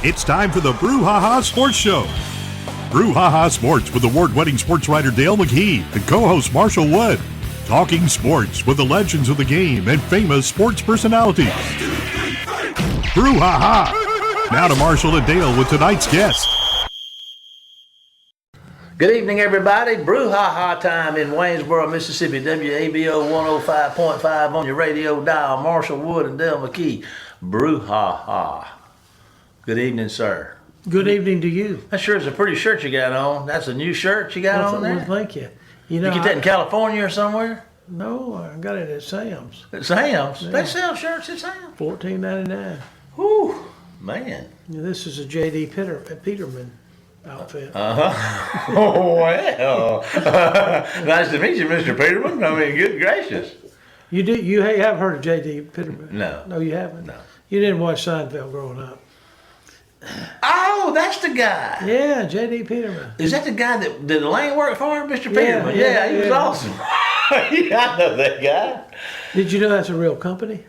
It's time for the Brouhaha Sports Show. Brouhaha Sports with award-winning sports writer Dale McKee and co-host Marshall Wood. Talking sports with the legends of the game and famous sports personalities. Brouhaha! Now to Marshall and Dale with tonight's guest. Good evening, everybody. Brouhaha time in Waynesboro, Mississippi. WABO 105.5 on your radio dial. Marshall Wood and Dale McKee. Brouhaha. Good evening, sir. Good evening to you. That sure is a pretty shirt you got on. That's a new shirt you got on there? Well, thank you. You know, You get that in California or somewhere? No, I got it at Sam's. At Sam's? Yeah. They sell shirts at Sam's? $14.99. Whew, man. Yeah, this is a J.D. Peterman outfit. Uh-huh. Oh, well. Nice to meet you, Mr. Peterman. I mean, good gracious. You have heard of J.D. Peterman? No. No, you haven't? No. You didn't watch Seinfeld growing up? Oh, that's the guy. Yeah, J.D. Peterman. Is that the guy that did Elaine work for, Mr. Peterman? Yeah, he was yeah. awesome. Yeah, I know that guy. Did you know that's a real company?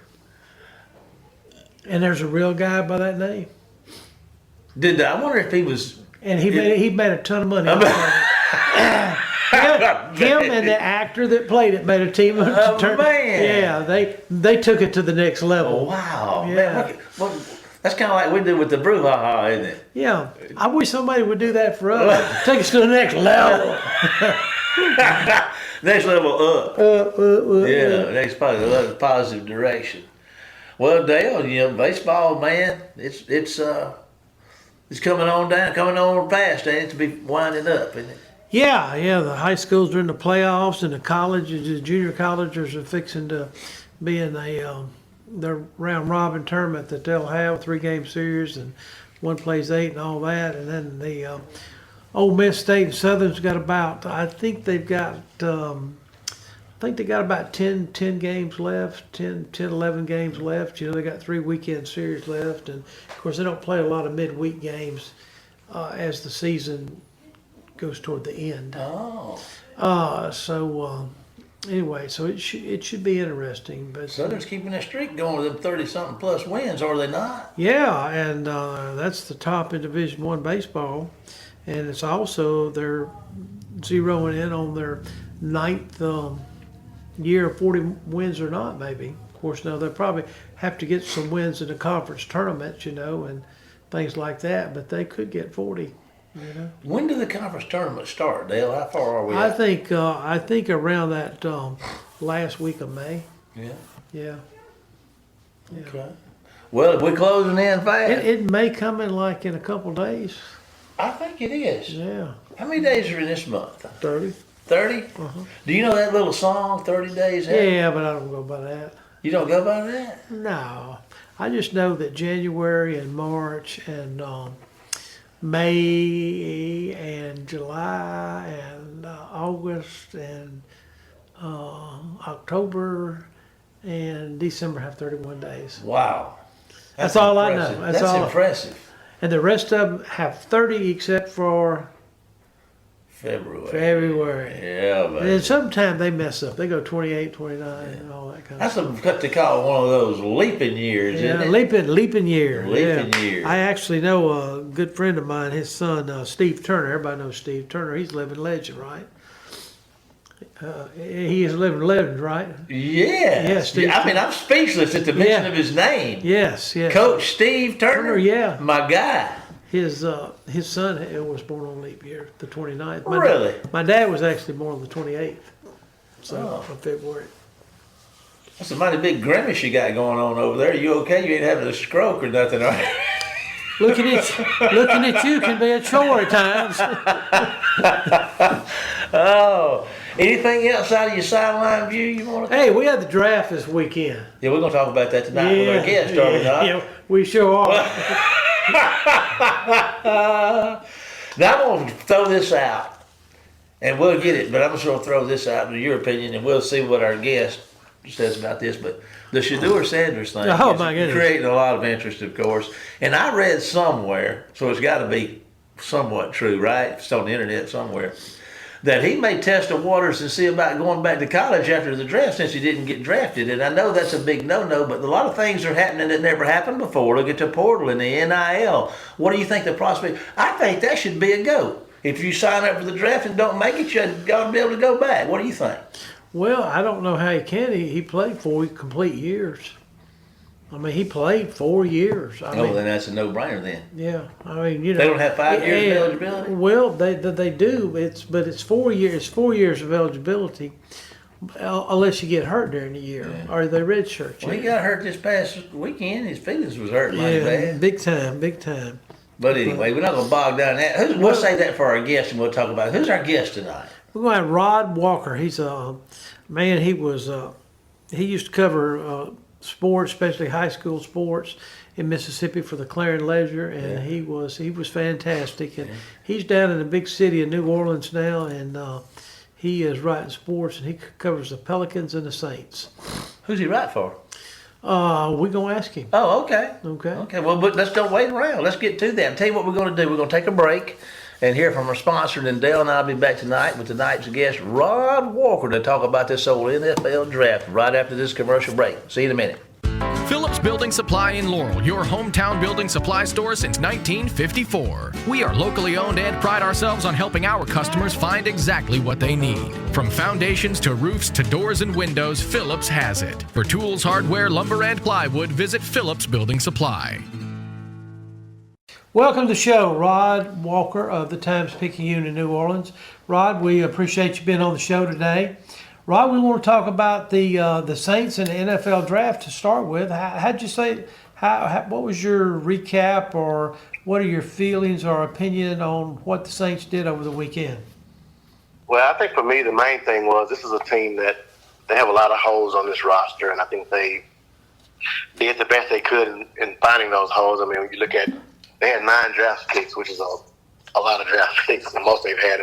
And there's a real guy by that name? I wonder if he was... And he made a ton of money. Him and the actor that played it made a team of man. Yeah, they took it to the next level. Oh, wow. Yeah. Man, well, that's kind of like we did with the Brouhaha, isn't it? Yeah, I wish somebody would do that for us. Take us to the next level. Next level up. Yeah, next positive direction. Well, Dale, baseball, man, it's coming on fast, ain't it, to be winding up, isn't it? Yeah, the high schools are in the playoffs, and the colleges, the junior colleges are fixing to be in their round robin tournament that they'll have, 3-game series, and one plays 8 and all that, and then the Ole Miss State and Southern's got about, I think they got about 10 games left, 11 games left. You know, they got 3 weekend series left, and of course they don't play a lot of midweek games as the season goes toward the end. Oh. Anyway, so it should be interesting. But Southern's keeping that streak going with them 30-something plus wins, are they not? yeah, and that's the top in Division I baseball, and it's also they're zeroing in on their 9th year of 40 wins or not, maybe. Of course, now they'll probably have to get some wins in the conference tournaments, you know, and things like that, but they could get 40. You know? When do the conference tournaments start, Dale? How far are we? I think around that last week of May. Yeah. Yeah. Okay. Well, if we're closing in fast. It may come in like in a couple days. I think it is. Yeah. How many days are in this month? 30. 30? Uh-huh. Do you know that little song, 30 Days Out? Yeah, but I don't go by that. You don't go by that? No. I just know that January and March and May and July and August and October and December have 31 days. Wow. That's all I know. That's impressive. And the rest of them have 30 except for February. Yeah, man. And then sometimes they mess up. They go 28, 29, and all that kind That's of stuff. what they call one of those leaping years, isn't it? Leaping year. Leaping year. I actually know a good friend of mine, his son, Steve Turner. Everybody knows Steve Turner. He's a living legend, right? He is a living legend, right? Yes. Yeah, Steve I mean, I'm speechless at the mention of his name. Yes. Coach Steve Turner? Yeah. My guy. His son was born on leap year, the 29th. Really? My dad was actually born on the 28th of February. That's a mighty big grimace you got going on over there. You okay? You ain't having a stroke or nothing, are you? Looking at you can be a chore at times. Oh, anything else out of your sideline view you want to? Hey, we had the draft this weekend. Yeah, we're going to talk about that tonight with our guest, are we not? Yeah, we sure are. Now I'm going to throw this out, and we'll get it, but I'm just going to throw this out in your opinion, and we'll see what our guest says about this. But the Shedeur Sanders thing Oh, is my goodness. creating a lot of interest, of course. And I read somewhere, so it's got to be somewhat true, right? It's on the internet somewhere, that he may test the waters and see about going back to college after the draft since he didn't get drafted. And I know that's a big no-no, but a lot of things are happening that never happened before. Look at the portal and the NIL. What do you think the prospect? I think that should be a go. If you sign up for the draft and don't make it, you got to be able to go back. What do you think? Well, I don't know how he can. He played 4 complete years. I mean, he played 4 years. Then that's a no-brainer then. Yeah, I mean, you know, they don't have 5 years of eligibility. Well, they do. It's 4 years. It's 4 years of eligibility, unless you get hurt during the year or they redshirt you. Well, he got hurt this past weekend. His feelings was hurt like bad. Big time. But anyway, we're not going to bog down that. We'll save that for our guest, and we'll talk about it. Who's our guest tonight? We're going to have Rod Walker. He's a man. He used to cover sports, especially high school sports in Mississippi for the Clarion Ledger, and he was fantastic. And he's down in the big city of New Orleans now, and he is writing sports, and he covers the Pelicans and the Saints. Who's he write for? We're going to ask him. Oh, okay. Okay. Well, but let's don't wait around. Let's get to that. I'll tell you what we're going to do. We're going to take a break and hear from our sponsor. And then Dale and I will be back tonight with tonight's guest, Rod Walker, to talk about this old NFL draft right after this commercial break. See you in a minute. Phillips Building Supply in Laurel, your hometown building supply store since 1954. We are locally owned and pride ourselves on helping our customers find exactly what they need. From foundations to roofs to doors and windows, Phillips has it. For tools, hardware, lumber, and plywood, visit Phillips Building Supply. Welcome to the show, Rod Walker of the Times-Picayune in New Orleans. Rod, we appreciate you being on the show today. Rod, we want to talk about the Saints and the NFL draft to start with. How'd you say? What was your recap, or what are your feelings or opinion on what the Saints did over the weekend? Well, I think for me the main thing was this is a team that they have a lot of holes on this roster, and I think they did the best they could in finding those holes. I mean, when you look at, they had 9 draft picks, which is a lot of draft picks, the most they've had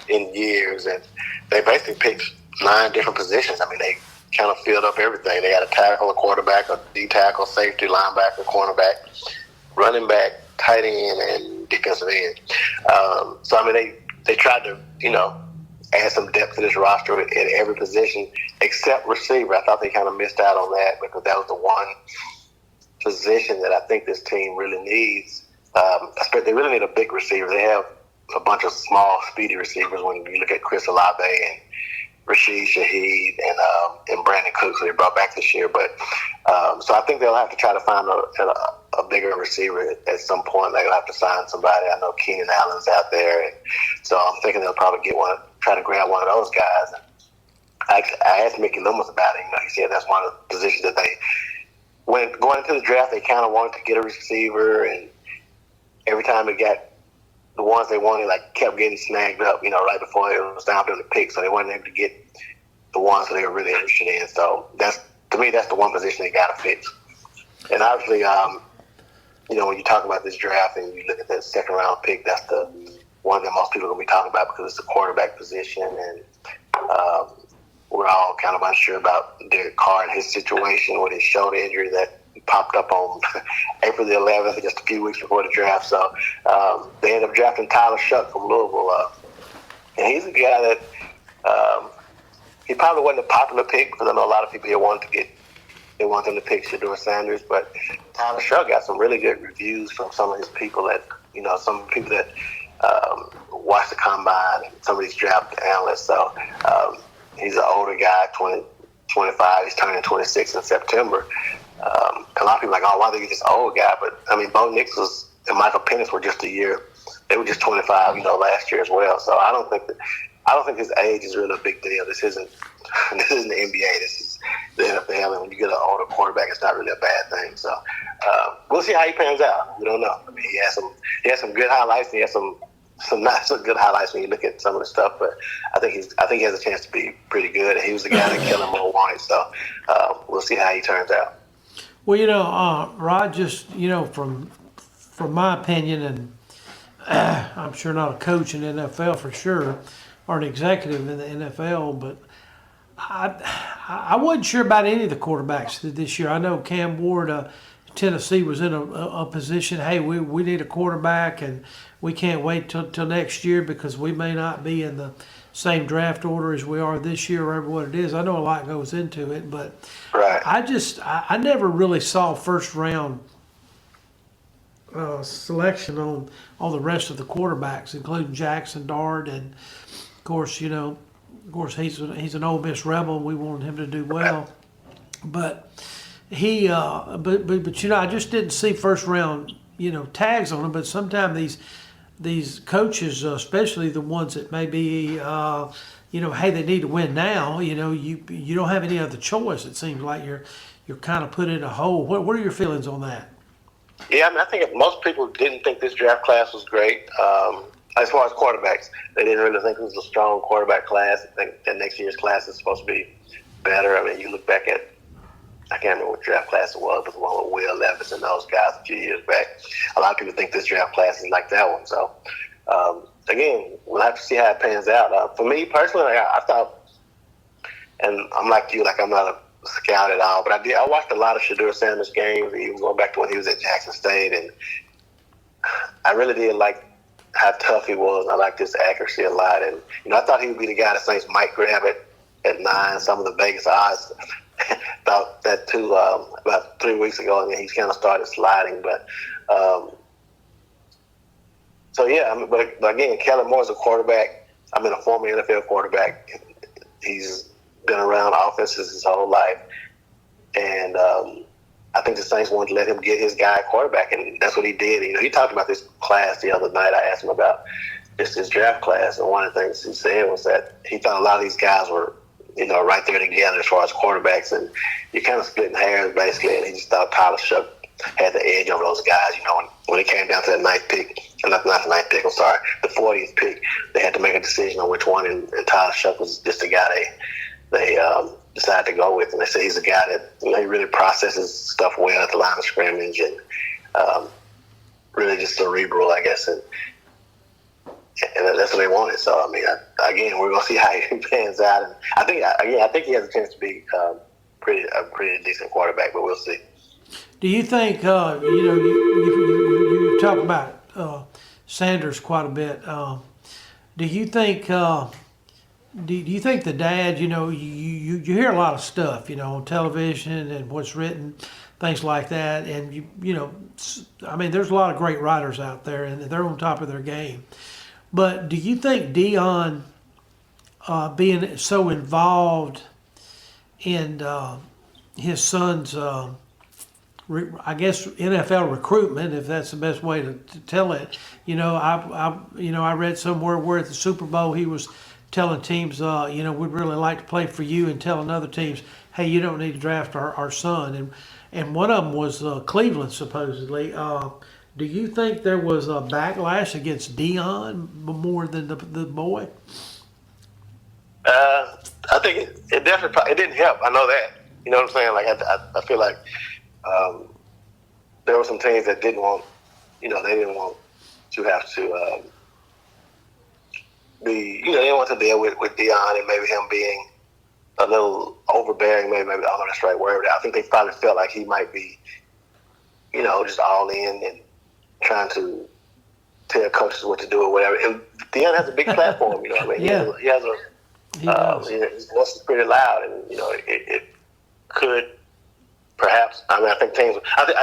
in years, and they basically picked 9 different positions. I mean, they kind of filled up everything. They had a tackle, a quarterback, a D tackle, safety, linebacker, cornerback, running back, tight end, and defensive end. So, I mean, they tried to, add some depth to this roster at every position except receiver. I thought they kind of missed out on that because that was the one position that I think this team really needs. They really need a big receiver. They have a bunch of small, speedy receivers when you look at Chris Olave and Rashid Shaheed and Brandon Cooks, who they brought back this year. But so I think they'll have to try to find a bigger receiver at some point. They'll have to sign somebody. I know Keenan Allen's out there, and so I'm thinking they'll probably try to grab one of those guys. And I asked Mickey Loomis about it. He said that's one of the positions that going into the draft, they kind of wanted to get a receiver, and every time they got the ones they wanted, kept getting snagged up, right before it was time for them to pick. So they weren't able to get the ones that they were really interested in. So to me, that's the one position they got to fix. And obviously, when you talk about this draft and you look at that second round pick, that's the one that most people are going to be talking about because it's the quarterback position. And we're all kind of unsure about Derek Carr and his situation with his shoulder injury that popped up on April the 11th, just a few weeks before the draft. So they ended up drafting Tyler Shuck from Louisville. And he's a guy that he probably wasn't a popular pick because I know a lot of people here want them to pick Shedeur Sanders. But Tyler Shuck got some really good reviews from some of his people some people that watch the combine and some of these draft analysts. So he's an older guy, 25. He's turning 26 in September. A lot of people are like, oh, why are they this old guy? But I mean, Bo Nix and Michael Penix were just a year. They were just 25, last year as well. So I don't think his age is really a big deal. This isn't the NBA. This is the NFL. And when you get an older quarterback, it's not really a bad thing. So we'll see how he pans out. We don't know. I mean, he has some good highlights. And he has some not so good highlights when you look at some of the stuff. But I think he has a chance to be pretty good. And he was the guy that Kellen Moore wanted. So we'll see how he turns out. Well, Rod, just, from my opinion, and I'm sure not a coach in the NFL for sure, or an executive in the NFL, but I wasn't sure about any of the quarterbacks this year. I know Cam Ward, Tennessee, was in a position, hey, we need a quarterback, and we can't wait till next year because we may not be in the same draft order as we are this year, or what it is. I know a lot goes into it, but Right. I never really saw first round selection on the rest of the quarterbacks, including Jackson Dart, and of course, he's an Ole Miss Rebel. And we wanted him to do well, but I just didn't see first round tags on him. But sometimes these coaches, especially the ones that may be hey, they need to win now. You don't have any other choice. It seems like you're kind of put in a hole. What are your feelings on that? Yeah, I mean, I think most people didn't think this draft class was great. As far as quarterbacks, they didn't really think it was a strong quarterback class. I think that next year's class is supposed to be better. I mean, you look back at, I can't remember what draft class it was, but the one with Will Levis and those guys a few years back. A lot of people think this draft class is like that one. So, again, we'll have to see how it pans out. For me personally, I thought, and I'm like you, like I'm not a scout at all, but I watched a lot of Shedeur Sanders games, even going back to when he was at Jackson State, and I really did like how tough he was, and I liked his accuracy a lot. And I thought he would be the guy the Saints might grab at 9. Some of the Vegas odds thought that too about 3 weeks ago, and then he's kind of started sliding. But so yeah, I mean, but again, Kellen Moore's a quarterback. I mean, a former NFL quarterback. He's been around offenses his whole life, and I think the Saints wanted to let him get his guy quarterback, and that's what he did. He talked about this class the other night. I asked him about just his draft class, and one of the things he said was that he thought a lot of these guys were, right there together as far as quarterbacks, and you're kind of splitting hairs basically, and he just thought Tyler Shough had the edge over those guys. When it came down to that ninth pick, not the ninth pick, I'm sorry, the 40th pick, they had to make a decision on which one, and Tyler Shough was just the guy they decided to go with, and they say he's a guy that he really processes stuff well at the line of scrimmage, and really just cerebral, I guess, and that's what they wanted. So I mean, again, we're gonna see how he pans out, and I think he has a chance to be a pretty decent quarterback, but we'll see. Do you think you talk about Sanders quite a bit? Do you think? Do you think the dad, you hear a lot of stuff, on television and what's written, things like that, and I mean, there's a lot of great writers out there, and they're on top of their game. But do you think Dion being so involved in his son's, I guess, NFL recruitment, if that's the best way to tell it, I read somewhere where at the Super Bowl he was telling teams, we'd really like to play for you, and telling other teams, hey, you don't need to draft our son. And one of them was Cleveland, supposedly. Do you think there was a backlash against Dion more than the boy? I think it definitely it didn't help. I know that. You know what I'm saying? Like I feel like there were some teams that didn't want, they didn't want to have to they didn't want to deal with Dion and maybe him being a little overbearing. Maybe I don't know that's the right word. I think they probably felt like he might be, just all in and trying to tell coaches what to do or whatever. And Dion has a big platform. What I mean? Yeah. He has his voice is pretty loud, and it could perhaps. I mean, I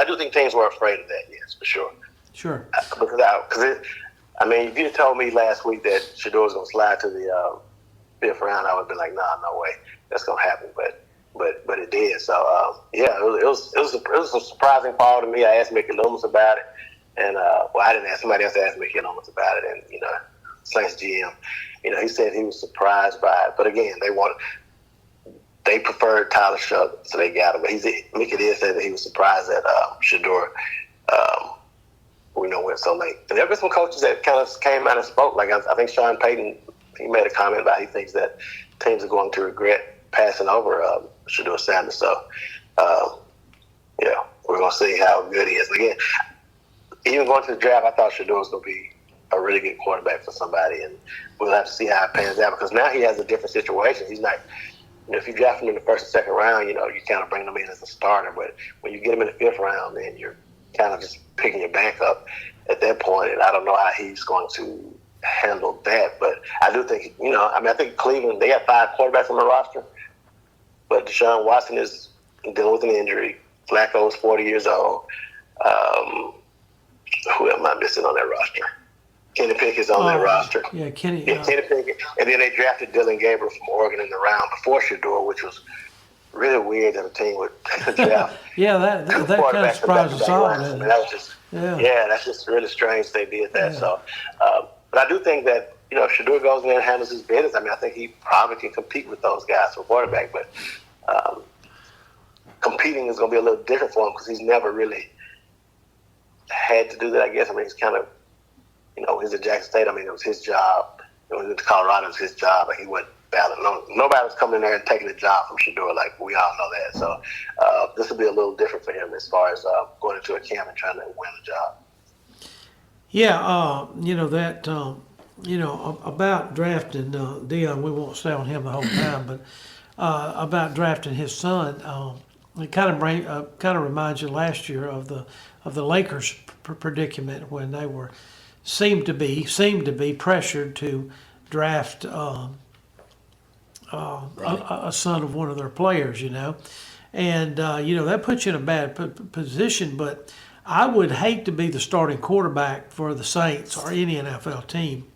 do think teams were afraid of that. Yes, for sure. Sure. I mean, if you had told me last week that Shedeur was going to slide to the 5th round, I would have been like, nah, no way, that's going to happen. But it did. So it was a surprising fall to me. I asked Mickey Loomis about it, and I didn't ask, somebody else asked Mickey Loomis about it, and Saints GM, he said he was surprised by it. But again, they preferred Tyler Shough, so they got him. But Mickey did say that he was surprised that Shedeur went so late. And there have been some coaches that kind of came out and spoke. Like I think Sean Payton, he made a comment about he thinks that teams are going to regret passing over Shedeur Sanders. So, we're going to see how good he is. And again, even going to the draft, I thought Shedeur was going to be a really good quarterback for somebody, and we'll have to see how it pans out, because now he has a different situation. He's not, if you draft him in the 1st and 2nd round, you kind of bring him in as a starter. But when you get him in the 5th round, then you're kind of just picking your back up at that point, and I don't know how he's going to handle that. But I do think, I think Cleveland, they got 5 quarterbacks on the roster, but Deshaun Watson is dealing with an injury. Flacco is 40 years old. Who am I missing on that roster? Kenny Pickett's on that roster. Yeah, Kenny. Kenny Pickett. And then they drafted Dylan Gabriel from Oregon in the round before Shador, which was really weird that a team would draft. Yeah, that kind of surprised us all. That was just, that's just really strange they did that. Yeah. So, but I do think that, if Shador goes in there and handles his business, I think he probably can compete with those guys for quarterback. But competing is going to be a little different for him because he's never really had to do that, I guess. He's kind of, he's at Jackson State. It was his job. When he went to Colorado, it was his job, and he went ballot. Nobody was coming in there and taking the job from Shador. Like, we all know that. So this will be a little different for him as far as going into a camp and trying to win a job. Yeah, about drafting Deion, we won't stay on him the whole time, but about drafting his son, it kind of reminds you last year of the Lakers' predicament when they seemed to be pressured to draft a son of one of their players, and that puts you in a bad position. But I would hate to be the starting quarterback for the Saints or any NFL team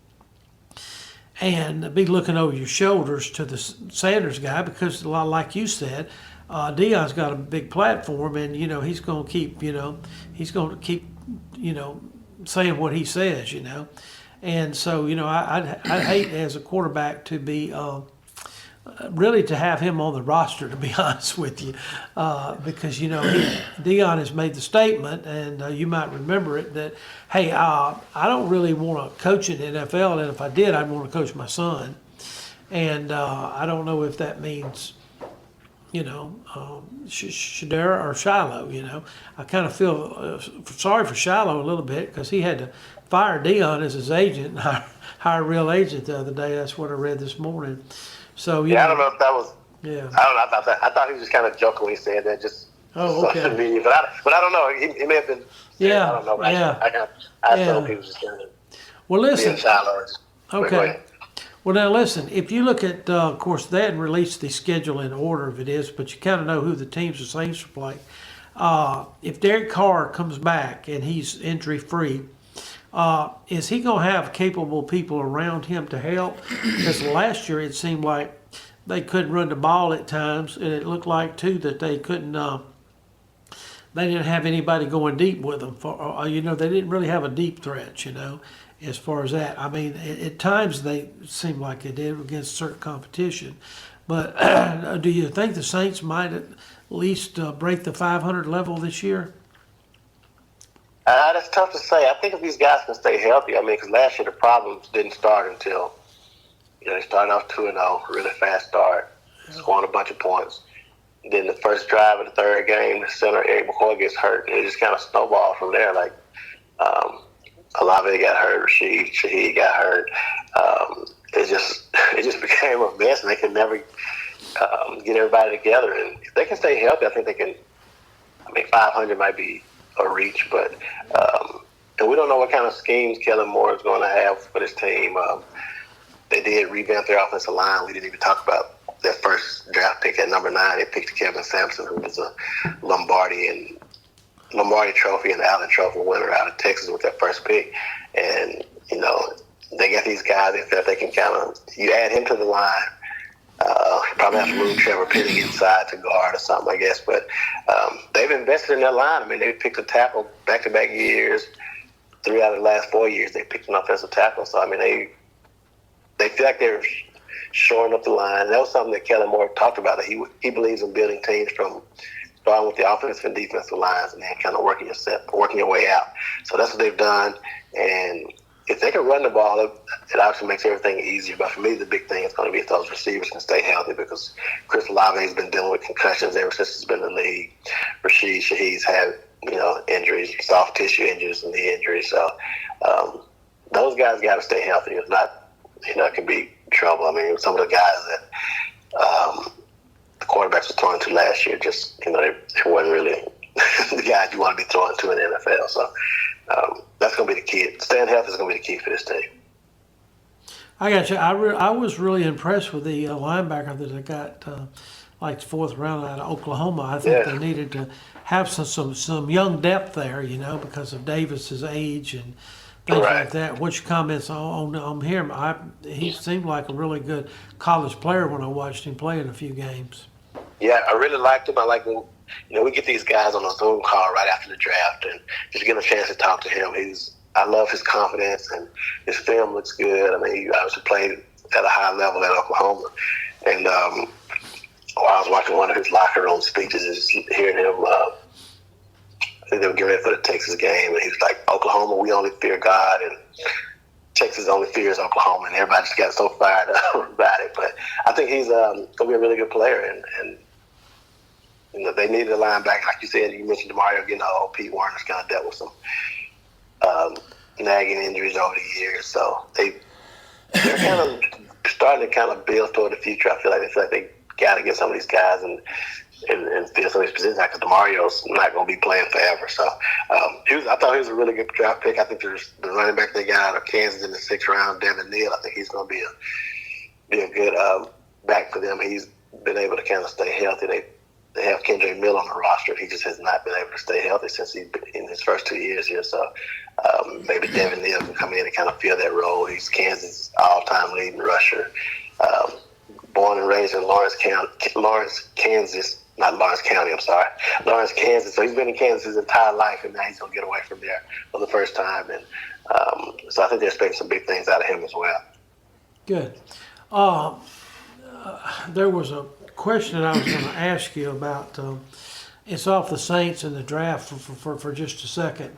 and be looking over your shoulders to the Sanders guy, because a lot like you said, Deion's got a big platform, and he's going to keep saying what he says, and so I'd hate as a quarterback to be really to have him on the roster, to be honest with you, because Deion has made the statement, and you might remember it, that hey, I don't really want to coach in the NFL, and if I did, I'd want to coach my son, and I don't know if that means Shadera or Shiloh. I kind of feel sorry for Shiloh a little bit, because he had to fire Deion as his agent and hire a real agent the other day. That's what I read this morning. So I don't know if that was. Yeah. I don't know about that. I thought he was just kind of joking when he said that. Just social media, but I don't know. He may have been. Yeah. I don't know. Yeah. I thought he was just kind of. Well, listen. Shiloh. Okay. Well, now listen, if you look at, of course, they hadn't released the schedule in order of it is, but you kind of know who the teams the Saints will play. If Derek Carr comes back and he's injury-free, is he going to have capable people around him to help? Because last year it seemed like they couldn't run the ball at times, and it looked like, too, that they couldn't they didn't have anybody going deep with them. They didn't really have a deep threat, as far as that. At times they seemed like they did against certain competition. But do you think the Saints might at least break the 500 level this year? That's tough to say. I think if these guys can stay healthy, because last year the problems didn't start until, they started off 2-0, really fast start, scoring a bunch of points. Then the first drive of the third game, the center, Eric McCoy, gets hurt. And it just kind of snowballed from there. Olave got hurt, Shaheed got hurt. It just became a mess, and they can never get everybody together. And if they can stay healthy, I think they can. 500 might be a reach, but and we don't know what kind of schemes Kellen Moore is going to have for this team. They did revamp their offensive line. We didn't even talk about their first draft pick at number 9. They picked Kevin Sampson, who was a Lombardi Trophy and the Allen Trophy winner out of Texas with their first pick. And, they got these guys that they can you add him to the line. Probably have to move Trevor Penning inside to guard or something, I guess. But they've invested in their line. They picked a tackle back-to-back years. 3 out of the last 4 years, they picked an offensive tackle. So, they feel like they're shoring up the line. And that was something that Kellen Moore talked about, that he believes in building teams from starting with the offensive and defensive lines and then kind of working your way out. So that's what they've done. And if they can run the ball, it obviously makes everything easier. But for me, the big thing is going to be if those receivers can stay healthy, because Chris Olave has been dealing with concussions ever since he's been in the league. Rashid Shaheed's had, injuries, soft tissue injuries and knee injuries. So those guys got to stay healthy. If not, it can be trouble. Some of the guys that the quarterbacks were throwing to last year, just, they wasn't really the guys you want to be throwing to in the NFL. So that's going to be the key. Staying healthy is going to be the key for this team. I got you. I was really impressed with the linebacker that they got, like the fourth round out of Oklahoma. I think Yeah. they needed to have some young depth there, because of Davis's age and things Right. like that. What's your comments on him? He seemed like a really good college player when I watched him play in a few games. Yeah, I really liked him. I like when we get these guys on a Zoom call right after the draft, and just get a chance to talk to him. I love his confidence, and his film looks good. I mean, he obviously played at a high level at Oklahoma, and while I was watching one of his locker room speeches, and just hearing him. I think they were getting ready for the Texas game, and he was like, "Oklahoma, we only fear God, and Texas only fears Oklahoma," and everybody just got so fired up about it. But I think he's going to be a really good player, and they needed a linebacker. Like you said, you mentioned Mario getting old. Pete Warner's kind of dealt with some nagging injuries over the years, so they're kind of starting to kind of build toward the future. I feel like they got to get some of these guys and fill some of these positions out, because Mario's not going to be playing forever. So I thought he was a really good draft pick. I think there's the running back they got out of Kansas in the 6th round, Devin Neal. I think he's going to be a good back for them. He's been able to kind of stay healthy. They have Kendrick Mill on the roster. He just has not been able to stay healthy since he's been in his first 2 years here. So maybe Devin Neal can come in and kind of fill that role. He's Kansas' all-time leading rusher. Born and raised in Lawrence, Kansas. Not Lawrence County, I'm sorry. Lawrence, Kansas. So he's been in Kansas his entire life, and now he's going to get away from there for the first time. And so I think they're expecting some big things out of him as well. Good. There was a question that I was going to ask you about. It's off the Saints in the draft for just a second.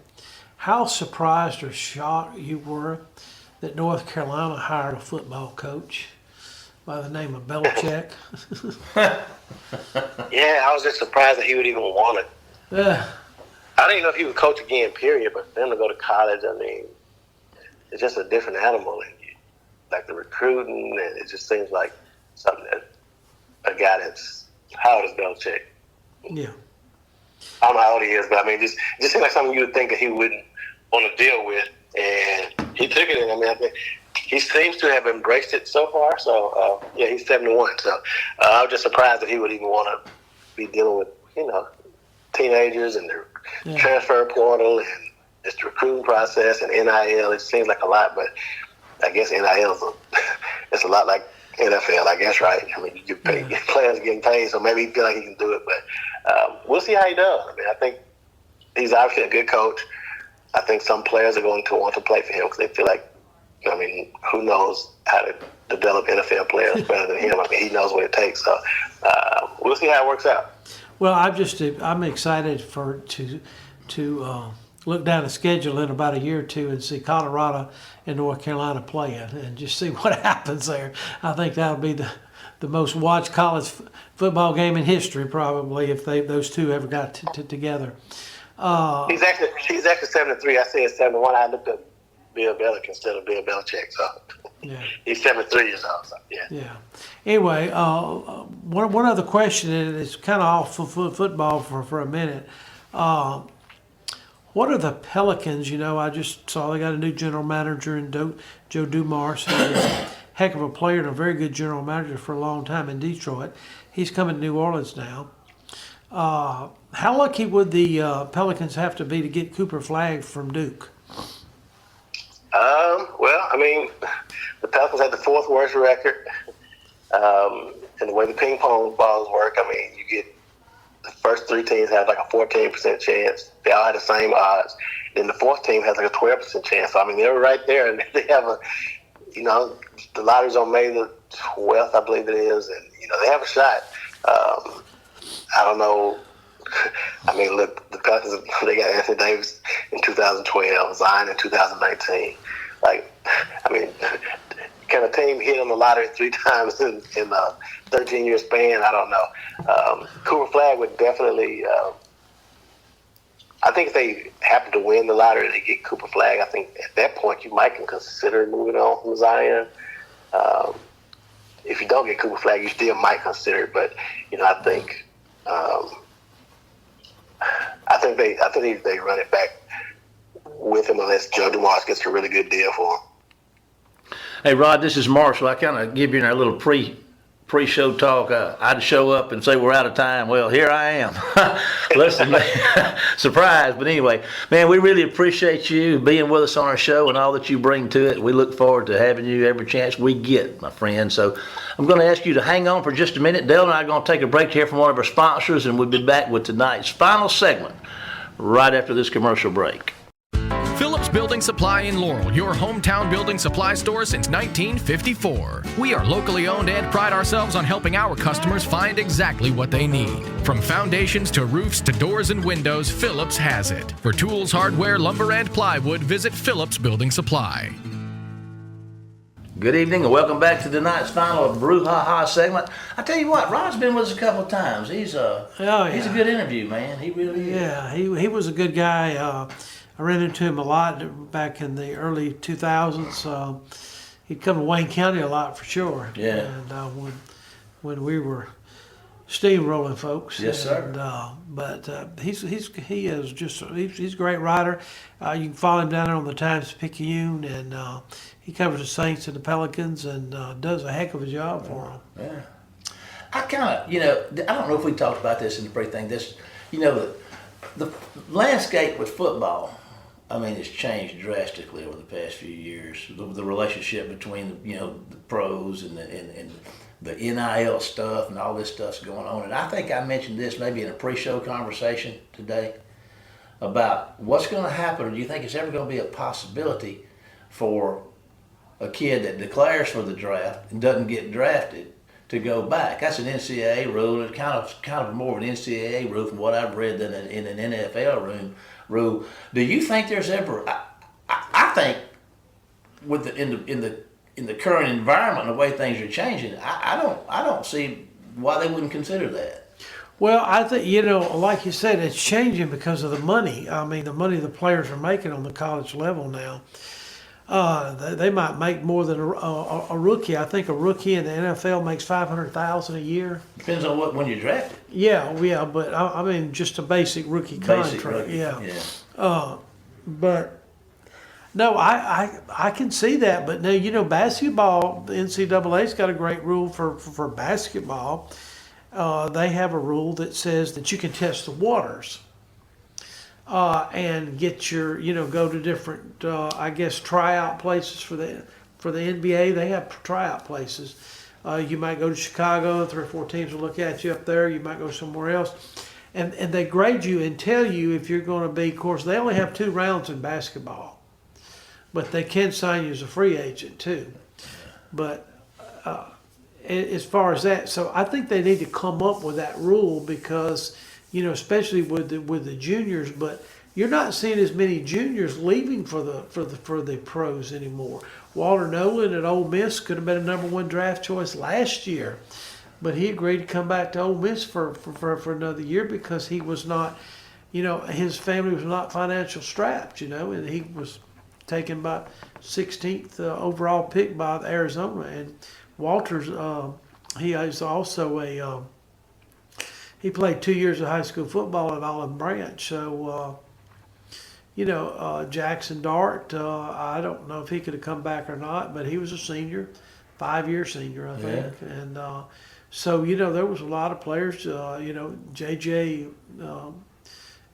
How surprised or shocked you were that North Carolina hired a football coach by the name of Belichick? Yeah, I was just surprised that he would even want it. I didn't know if he would coach again, period, but for him to go to college, I mean, it's just a different animal. And like the recruiting, and it just seems like something that a guy that's, how old is Belichick? Yeah. I don't know how old he is, but I mean, just seems like something you would think that he wouldn't want to deal with. And he took it, and I mean, I think he seems to have embraced it so far. So, yeah, he's 71. So I was just surprised that he would even want to be dealing with, teenagers and their transfer portal and just the recruiting process and NIL. It seems like a lot, but I guess NIL it's a lot like NFL, I guess, right? I mean, you pay, players getting paid, so maybe he feel like he can do it, but we'll see how he does. I mean, I think he's obviously a good coach. I think some players are going to want to play for him because they feel like, I mean, who knows how to develop NFL players better than him? I mean, he knows what it takes. So we'll see how it works out. Well, I'm excited to look down the schedule in about a year or two and see Colorado and North Carolina playing and just see what happens there. I think that'll be the most watched college football game in history, probably, if those two ever got together. He's actually 73. I said 71. I looked up Bill Belichick instead of Bill Belichick. So yeah. He's 73 years old. So yeah. Yeah. Anyway, one other question, and it's kind of off football for a minute. What are the Pelicans? I just saw they got a new general manager in Joe Dumars. He's a heck of a player and a very good general manager for a long time in Detroit. He's coming to New Orleans now. How lucky would the Pelicans have to be to get Cooper Flagg from Duke? Well, I mean, the Pelicans had the 4th worst record. And the way the ping pong balls work, I mean, you get the first 3 teams have like a 14% chance. They all had the same odds. Then the 4th team has like a 12% chance. So, I mean, they were right there. And they have the lottery's on May the 12th, I believe it is. And, they have a shot. I don't know. I mean, look, the Pelicans, they got Anthony Davis in 2012, Zion in 2019. Like, I mean, can a team hit on the lottery 3 times in a 13-year span? I don't know. Cooper Flagg would definitely, I think if they happen to win the lottery and they get Cooper Flagg, I think at that point you might consider moving on from Zion. If you don't get Cooper Flagg, you still might consider it, but, I think they run it back with him unless Joe Dumars gets a really good deal for him. Hey, Rod, this is Marshall. I kind of give you a little pre-show talk. I'd show up and say we're out of time. Well, here I am. Listen, man, surprise. But anyway, man, we really appreciate you being with us on our show and all that you bring to it. We look forward to having you every chance we get, my friend. So I'm going to ask you to hang on for just a minute. Dale and I are going to take a break here from one of our sponsors, and we'll be back with tonight's final segment right after this commercial break. Phillips Building Supply in Laurel, your hometown building supply store since 1954. We are locally owned and pride ourselves on helping our customers find exactly what they need. From foundations to roofs to doors and windows, Phillips has it. For tools, hardware, lumber, and plywood, visit Phillips Building Supply. Good evening and welcome back to tonight's final Brouhaha segment. I tell you what, Rod's been with us a couple of times. He's a good interview, man. He really is. Yeah, he was a good guy. I ran into him a lot back in the early 2000s. He'd come to Wayne County a lot for sure. Yeah. And when we were steamrolling folks. Yes, sir. But he's a great rider. You can follow him down there on the Times-Picayune, and he covers the Saints and the Pelicans and does a heck of a job for them. Yeah. I kind of, I don't know if we talked about this in the pre-thing. The landscape with football, I mean, it's changed drastically over the past few years. The relationship between the pros and the NIL stuff and all this stuff's going on. And I think I mentioned this maybe in a pre-show conversation today about what's going to happen. Or do you think it's ever going to be a possibility for a kid that declares for the draft and doesn't get drafted to go back? That's an NCAA rule. It's kind of more of an NCAA rule from what I've read than in an NFL rule. Do you think there's ever? I think with in the current environment and the way things are changing, I don't see why they wouldn't consider that. Well, I think, like you said, it's changing because of the money. I mean, the money the players are making on the college level now. They might make more than a rookie. I think a rookie in the NFL makes $500,000 a year. Depends on when you're drafted. Yeah, but I mean just a basic rookie contract. Rookie. Yeah. But no, I can see that. But now basketball. The NCAA's got a great rule for basketball. They have a rule that says that you can test the waters. And get your, go to different, tryout places for the NBA. They have tryout places. You might go to Chicago, 3 or 4 teams will look at you up there. You might go somewhere else. And they grade you and tell you if you're going to be, of course, they only have 2 rounds in basketball. But they can sign you as a free agent too. But as far as that, so I think they need to come up with that rule because, especially with the juniors, but you're not seeing as many juniors leaving for the pros anymore. Walter Nolan at Ole Miss could have been a number 1 draft choice last year, but he agreed to come back to Ole Miss for another year because he was not, his family was not financial strapped, and he was taken by 16th overall pick by Arizona. And Walter's he is also he played 2 years of high school football at Olive Branch. So, Jackson Dart, I don't know if he could have come back or not, but he was a senior, 5-year senior, I think. Yeah. And so, there was a lot of players, JJ,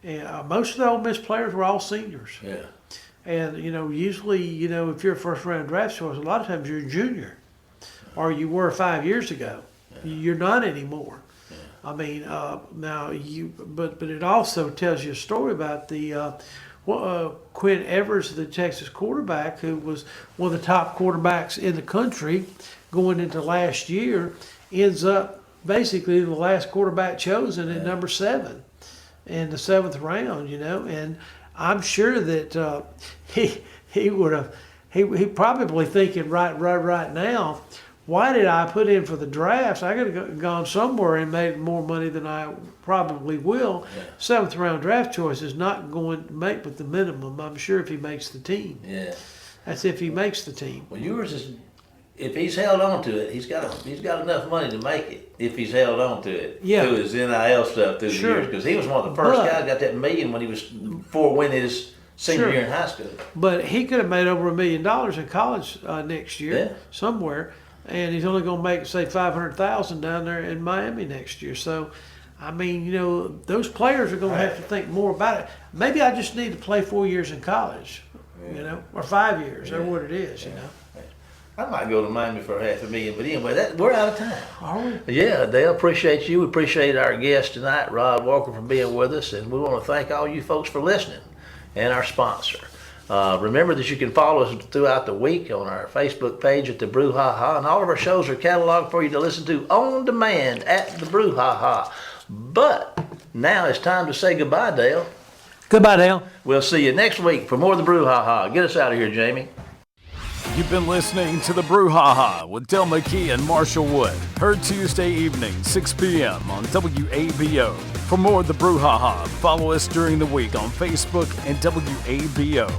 and most of the Ole Miss players were all seniors. Yeah. And, usually, if you're a first-round draft choice, a lot of times you're a junior, or you were 5 years ago. Yeah. You're not anymore. I mean, but it also tells you a story about the Quinn Evers, the Texas quarterback, who was one of the top quarterbacks in the country going into last year, ends up basically the last quarterback chosen at number 7 in the 7th round. And I'm sure that he probably thinking right now, why did I put in for the drafts? I could have gone somewhere and made more money than I probably will. Yeah. 7th round draft choice is not going to make but the minimum, I'm sure, if he makes the team. Yeah. That's if he makes the team. Well, yours is, if he's held on to it, he's got enough money to make it if he's held on to it. Yeah. Through his NIL stuff through the years. Because he was one of the first guys that got that $1 million when he was before winning his senior Sure. year in high school. But he could have made over $1 million in college next year Yeah. somewhere, and he's only going to make say 500,000 down there in Miami next year. So, I mean, those players are going to have to think more about it. Maybe I just need to play 4 years in college, or 5 years, or what it is, I might go to Miami for $500,000, but anyway, we're out of time. Are we? Yeah, Dale, appreciate you. We appreciate our guest tonight, Rod Walker, for being with us, and we want to thank all you folks for listening and our sponsor. Remember that you can follow us throughout the week on our Facebook page at the Brouhaha, and all of our shows are cataloged for you to listen to on demand at the Brouhaha. But now it's time to say goodbye, Dale. Goodbye, Dale. We'll see you next week for more of the Brouhaha. Get us out of here, Jamie. You've been listening to the Brouhaha with Del McKee and Marshall Wood. Heard Tuesday evening, 6 p.m. on WABO. For more of the Brouhaha, follow us during the week on Facebook and WABO.